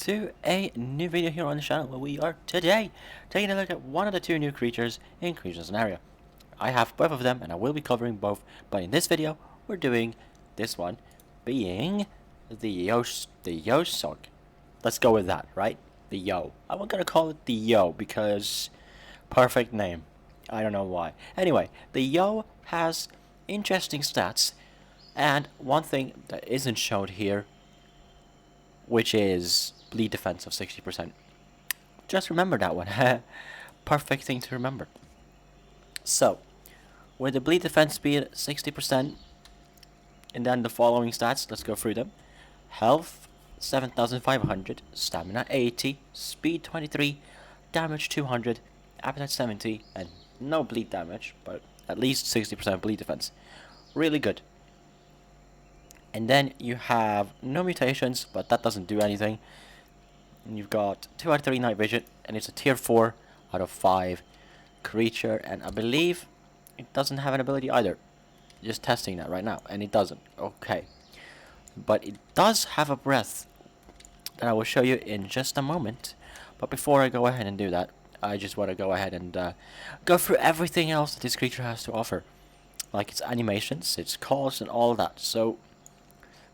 to a new video here on the channel where we are today taking a look at one of the two new creatures in Sonaria. I have both of them and I will be covering both, but in this video we're doing this one being the Yohsog. Let's go with that, right? The Yo. I'm gonna call it the Yo because perfect name. I don't know why. Anyway, the Yo has interesting stats, and one thing that isn't shown here, which is bleed defense of 60%. Just remember that one. Perfect thing to remember. So, with the bleed defense being 60%, and then the following stats, let's go through them. Health 7,500, stamina 80, speed 23, damage 200, appetite 70, and no bleed damage, but at least 60% bleed defense. Really good. And then you have no mutations, but that doesn't do anything. And you've got 2 out of 3 night vision, and it's a tier 4 out of 5 creature, and I believe it doesn't have an ability either. Just testing that right now, and it doesn't. Okay. But it does have a breath that I will show you in just a moment. But before I go ahead and do that, I just want to go ahead and go through everything else that this creature has to offer. Like its animations, its calls, and all that. So,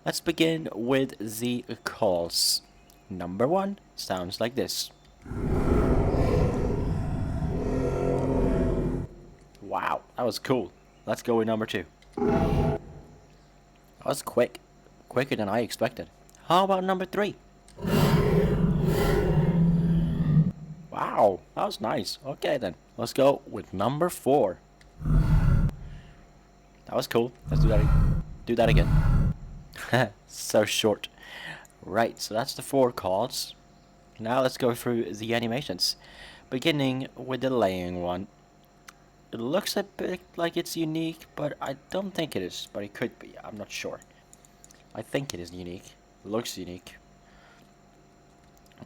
let's begin with the calls. Number 1 sounds like this. Wow, that was cool. Let's go with number 2. That was quick. Quicker than I expected. How about number 3? Wow, that was nice. Okay then, let's go with number 4. That was cool. Let's do that again. So short. Right, so that's the 4 calls. Now let's go through the animations. Beginning with the laying one. It looks a bit like it's unique, but I don't think it is. But it could be, I'm not sure. I think it is unique. It looks unique.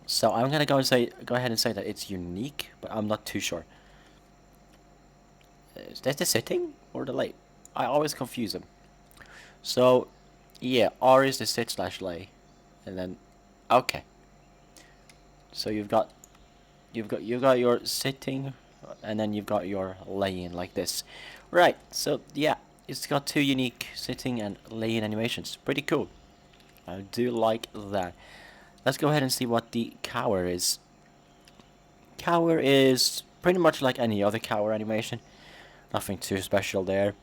So I'm gonna go ahead and say that it's unique, but I'm not too sure. Is that the sitting or the lay? I always confuse them. So yeah, R is the sit/lay, and then okay. So you've got your sitting, and then you've got your laying like this. Right. So yeah, it's got 2 unique sitting and laying animations. Pretty cool. I do like that. Let's go ahead and see what the cower is. Cower is pretty much like any other cower animation. Nothing too special there.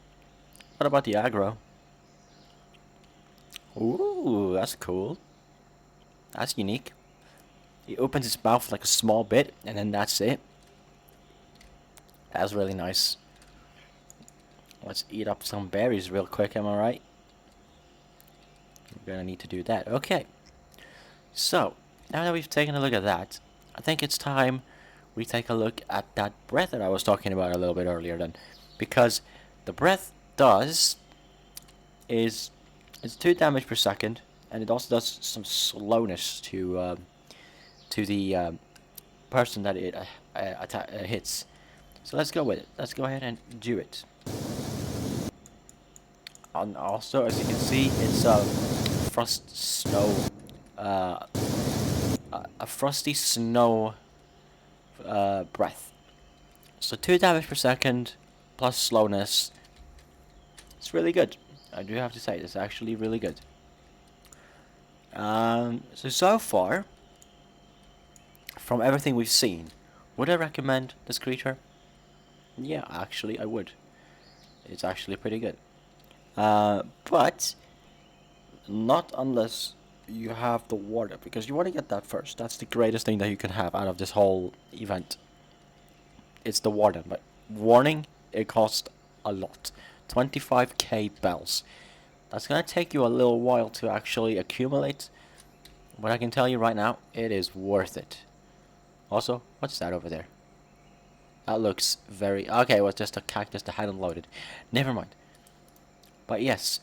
What about the aggro? Ooh, that's cool. That's unique. He opens his mouth like a small bit, and then that's it. That's really nice. Let's eat up some berries real quick, am I right? We're gonna need to do that. Okay. So, now that we've taken a look at that, I think it's time we take a look at that breath that I was talking about a little bit earlier then. Because the breath is 2 damage per second, and it also does some slowness to the person that it hits. So let's go with it. Let's go ahead and do it. And also, as you can see, it's a frosty snow breath. So 2 damage per second plus slowness. It's really good. I do have to say, it's actually really good. So far, from everything we've seen, would I recommend this creature? Yeah, actually I would. It's actually pretty good. But not unless you have the water, because you want to get that first. That's the greatest thing that you can have out of this whole event. It's the warden, but warning, it costs a lot. 25k bells. That's gonna take you a little while to actually accumulate, but I can tell you right now, it is worth it. Also, what's that over there? That looks very... okay, it was just a cactus that hadn't loaded. Never mind. But yes,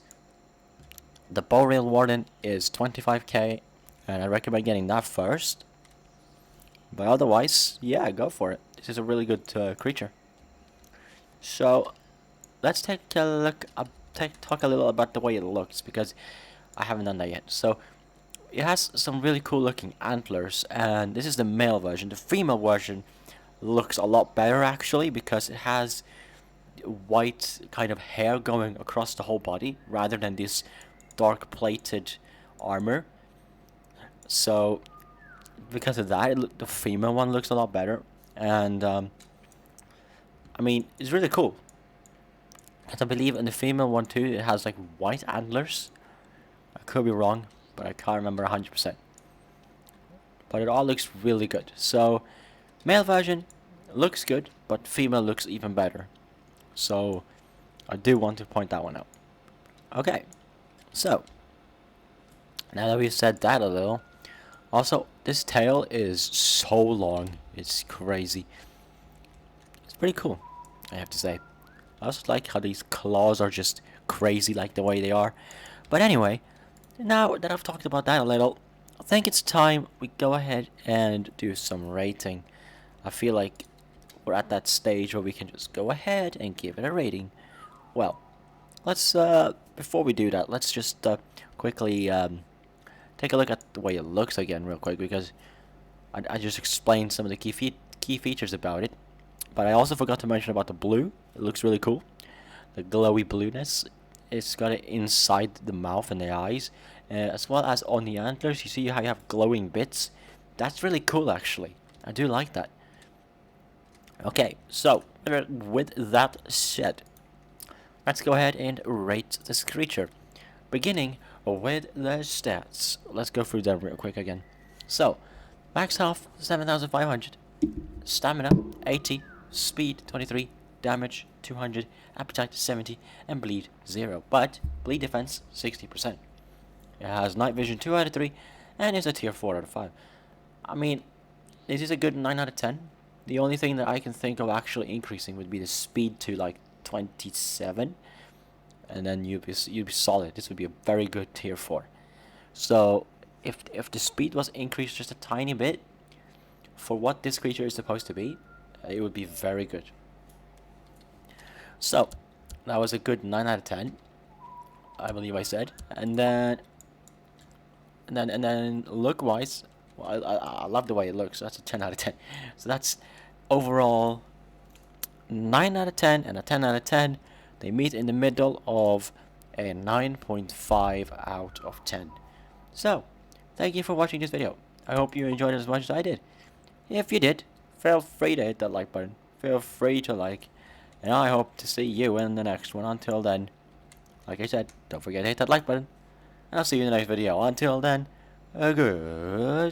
the bow rail warden is 25k, and I recommend getting that first. But otherwise, yeah, go for it. This is a really good creature. So, let's take a look. Talk a little about the way it looks, because I haven't done that yet. So, it has some really cool looking antlers, and this is the male version. The female version looks a lot better actually, because it has white kind of hair going across the whole body rather than this dark plated armor. So because of that, the female one looks a lot better, and I mean, it's really cool. And I believe in the female one too, it has like white antlers. I could be wrong, but I can't remember 100%. But it all looks really good. So, male version looks good, but female looks even better. So, I do want to point that one out. Okay, so, now that we've said that a little, also, this tail is so long, it's crazy. It's pretty cool, I have to say. I also like how these claws are just crazy like the way they are. But anyway, now that I've talked about that a little, I think it's time we go ahead and do some rating. I feel like we're at that stage where we can just go ahead and give it a rating. Well, let's, before we do that, let's just quickly take a look at the way it looks again real quick, because I just explained some of the key features about it. But I also forgot to mention about the blue. It looks really cool. The glowy blueness. It's got it inside the mouth and the eyes. As well as on the antlers. You see how you have glowing bits? That's really cool actually. I do like that. Okay, so with that said, let's go ahead and rate this creature. Beginning with the stats. Let's go through them real quick again. So, max health 7,500. Stamina 80. Speed 23, damage 200, appetite 70, and bleed 0. But bleed defense 60%. It has night vision 2 out of 3, and is a tier 4 out of 5. I mean, this is a good 9 out of 10. The only thing that I can think of actually increasing would be the speed to like 27, and then you'd be solid. This would be a very good tier 4. So if the speed was increased just a tiny bit for what this creature is supposed to be, it would be very good. So, that was a good 9 out of 10. I believe I said. And then look-wise, well, I love the way it looks. So that's a 10 out of 10. So that's overall 9 out of 10 and a 10 out of 10. They meet in the middle of a 9.5 out of 10. So, thank you for watching this video. I hope you enjoyed it as much as I did. If you did, feel free to hit that like button. Feel free to like. And I hope to see you in the next one. Until then, like I said, don't forget to hit that like button. And I'll see you in the next video. Until then, goodbye.